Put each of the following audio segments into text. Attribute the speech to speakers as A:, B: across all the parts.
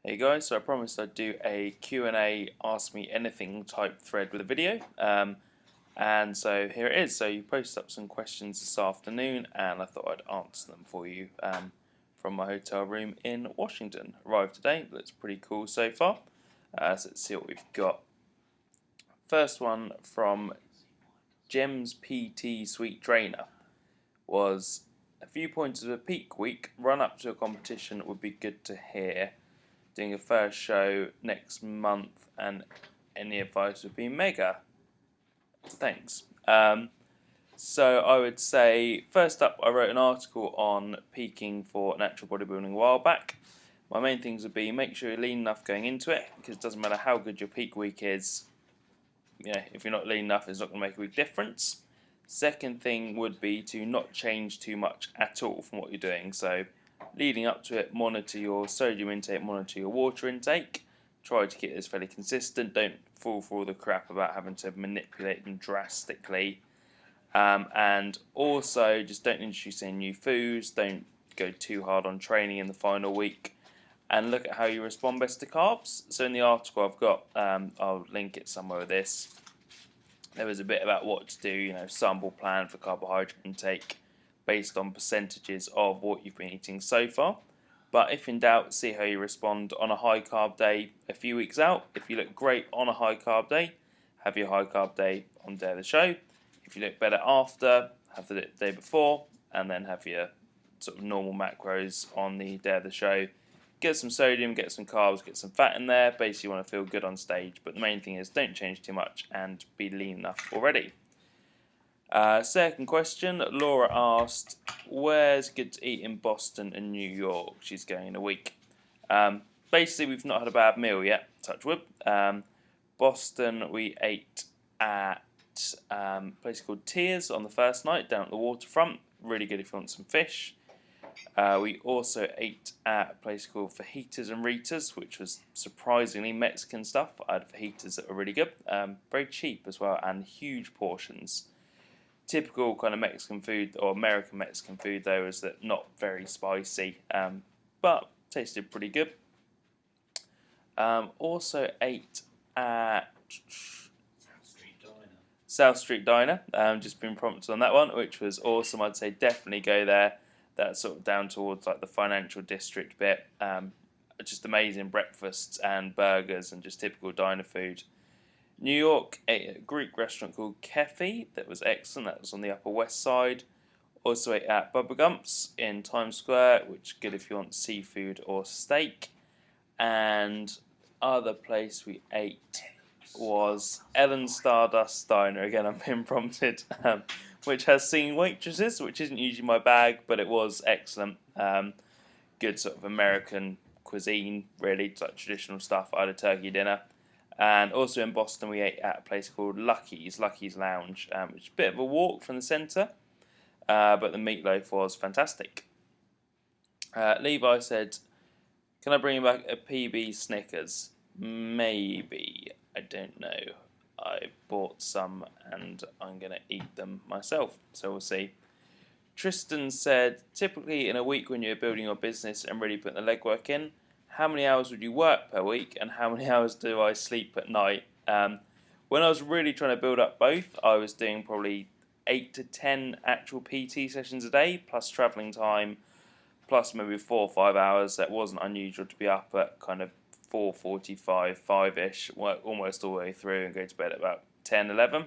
A: Hey guys, so I promised I'd do a Q&A Ask Me Anything type thread with a video, and so here it is. So you posted up some questions this afternoon and I thought I'd answer them for you from my hotel room in Washington. Arrived today, looks pretty cool so far, so let's see what we've got. First one from Gems PT Sweet Trainer was a few pointers of a peak week, run up to a competition would be good to hear. Doing a first show next month, and any advice would be mega. Thanks. So I would say, first up, I wrote an article on peaking for natural bodybuilding a while back. My main things would be make sure you're lean enough going into it, because it doesn't matter how good your peak week is. If you're not lean enough, it's not going to make a big difference. Second thing would be to not change too much at all from what you're doing. So leading up to it, monitor your sodium intake, monitor your water intake. Try to keep this fairly consistent. Don't fall for all the crap about having to manipulate them drastically. And also, just don't introduce any new foods. Don't go too hard on training in the final week. And look at how you respond best to carbs. So in the article I've got, I'll link it somewhere with this. There was a bit about what to do, sample plan for carbohydrate intake based on percentages of what you've been eating so far. But if in doubt, see how you respond on a high carb day a few weeks out. If you look great on a high carb day, have your high carb day on the day of the show. If you look better after, have the day before, and then have your sort of normal macros on the day of the show. Get some sodium, get some carbs, get some fat in there. Basically, you want to feel good on stage. But the main thing is don't change too much and be lean enough already. Second question, Laura asked, where's good to eat in Boston and New York? She's going in a week. Basically, we've not had a bad meal yet, touch wood. Boston, we ate at a place called Tears on the first night down at the waterfront. Really good if you want some fish. We also ate at a place called Fajitas and Ritas, which was surprisingly Mexican stuff. I had fajitas that were really good, very cheap as well, and huge portions. Typical kind of Mexican food, or American Mexican food though, is that not very spicy, but tasted pretty good. Also ate at South Street Diner, just been prompted on that one, which was awesome. I'd say definitely go there. That's sort of down towards like the financial district bit. Just amazing breakfasts and burgers and just typical diner food. New York, ate at a Greek restaurant called Kefi that was excellent. That was on the Upper West Side. Also ate at Bubba Gump's in Times Square, which is good if you want seafood or steak. And other place we ate was Ellen Stardust Diner. Again, I'm being prompted. Which has singing waitresses, which isn't usually my bag, but it was excellent. Good sort of American cuisine, really, like traditional stuff. I had a turkey dinner. And also in Boston, we ate at a place called Lucky's Lounge, which is a bit of a walk from the centre, but the meatloaf was fantastic. Levi said, can I bring you back a PB Snickers? Maybe. I don't know. I bought some and I'm going to eat them myself, so we'll see. Tristan said, typically in a week when you're building your business and really putting the legwork in, how many hours would you work per week and how many hours do I sleep at night? When I was really trying to build up both, I was doing probably 8 to 10 actual PT sessions a day, plus travelling time, plus maybe 4 or 5 hours. That wasn't unusual to be up at kind of 4:45, 5-ish, work almost all the way through and go to bed at about 10, 11.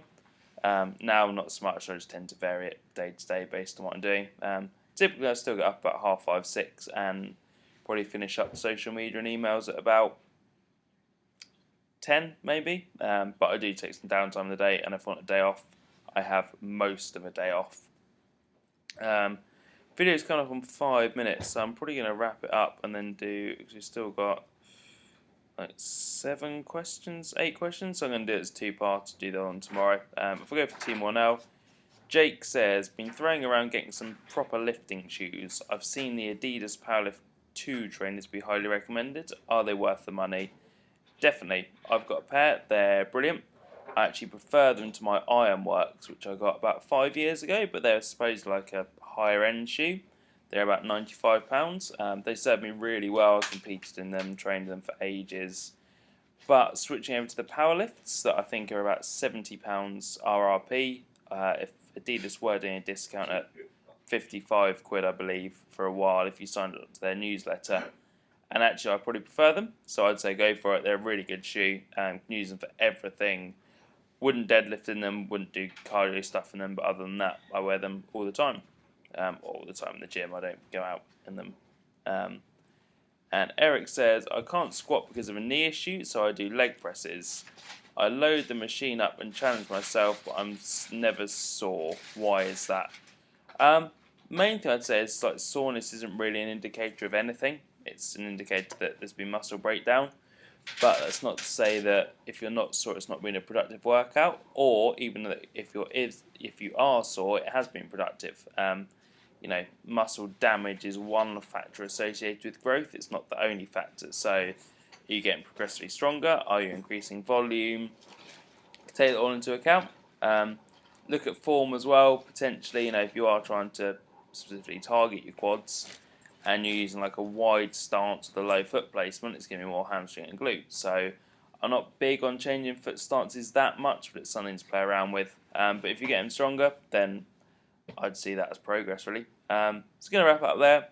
A: Now not so much, I just tend to vary it day to day based on what I'm doing. Typically I still get up about 5:30, 6 and probably finish up social media and emails at about 10 maybe. But I do take some downtime in the day, and if I want a day off, I have most of a day off. Video's coming up on 5 minutes, so I'm probably going to wrap it up and then do, because we've still got like 8 questions, so I'm going to do it as 2 parts, do that on tomorrow. If we go for 2 more now, Jake says, been throwing around getting some proper lifting shoes. I've seen the Adidas Powerlift 2 trainers be highly recommended. Are they worth the money? Definitely. I've got a pair, they're brilliant. I actually prefer them to my Ironworks, which I got about 5 years ago, but they're supposed like a higher end shoe. they're about £95. They served me really well. I competed in them, trained them for ages. But switching over to the power lifts that I think are about £70 RRP, if Adidas were doing a discount at 55 quid, I believe, for a while if you signed up to their newsletter. And actually, I probably prefer them, so I'd say go for it. They're a really good shoe and can use them for everything. Wouldn't deadlift in them, wouldn't do cardio stuff in them, but other than that, I wear them all the time. All the time in the gym. I don't go out in them. And Eric says, I can't squat because of a knee issue, so I do leg presses. I load the machine up and challenge myself, but I'm never sore. Why is that? Main thing I'd say is like soreness isn't really an indicator of anything. It's an indicator that there's been muscle breakdown. But that's not to say that if you're not sore, it's not been a productive workout, or even that if you are sore, it has been productive. Muscle damage is one factor associated with growth. It's not the only factor. So, are you getting progressively stronger? Are you increasing volume? Take it all into account. Look at form as well. Potentially, if you are trying to specifically target your quads, and you're using like a wide stance with a low foot placement, it's going to be more hamstring and glute. So I'm not big on changing foot stances that much, but it's something to play around with. But if you're getting stronger, then I'd see that as progress, really. So going to wrap up there,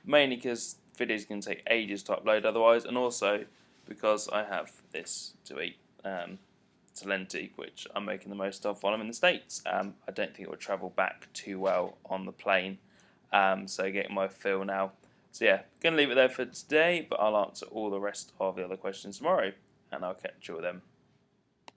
A: mainly because videos can take ages to upload otherwise, and also because I have this to eat, Talenti, which I'm making the most of while I'm in the States. I don't think it will travel back too well on the plane. So getting my feel now. So yeah, going to leave it there for today, but I'll answer all the rest of the other questions tomorrow, and I'll catch you with them.